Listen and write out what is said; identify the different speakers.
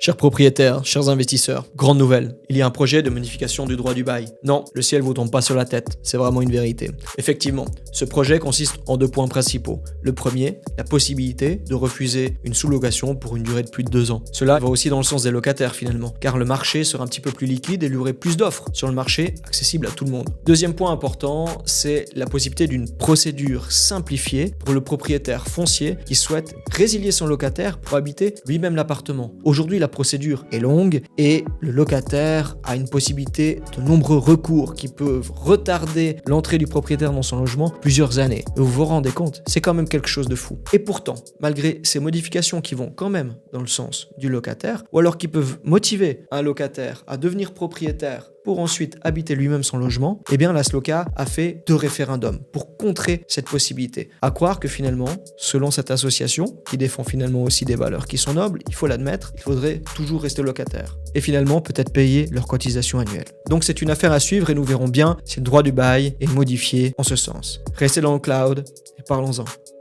Speaker 1: Chers propriétaires, chers investisseurs, grande nouvelle, il y a un projet de modification du droit du bail. Non, le ciel vous tombe pas sur la tête, c'est vraiment une vérité. Effectivement, ce projet consiste en 2 points principaux. Le premier, la possibilité de refuser une sous-location pour une durée de plus de 2 ans. Cela va aussi dans le sens des locataires finalement, car le marché sera un petit peu plus liquide et il y aurait plus d'offres sur le marché accessible à tout le monde. Deuxième point important, c'est la possibilité d'une procédure simplifiée pour le propriétaire foncier qui souhaite résilier son locataire pour habiter lui-même l'appartement. Aujourd'hui, la procédure est longue et le locataire a une possibilité de nombreux recours qui peuvent retarder l'entrée du propriétaire dans son logement plusieurs années. Et vous vous rendez compte, c'est quand même quelque chose de fou. Et pourtant, malgré ces modifications qui vont quand même dans le sens du locataire, ou alors qui peuvent motiver un locataire à devenir propriétaire pour ensuite habiter lui-même son logement, eh bien la SLOCA a fait 2 référendums pour contrer cette possibilité. À croire que finalement, selon cette association, qui défend finalement aussi des valeurs qui sont nobles, il faut l'admettre, il faudrait toujours rester locataire. Et finalement, peut-être payer leur cotisation annuelle. Donc c'est une affaire à suivre et nous verrons bien si le droit du bail est modifié en ce sens. Restez dans le cloud et parlons-en.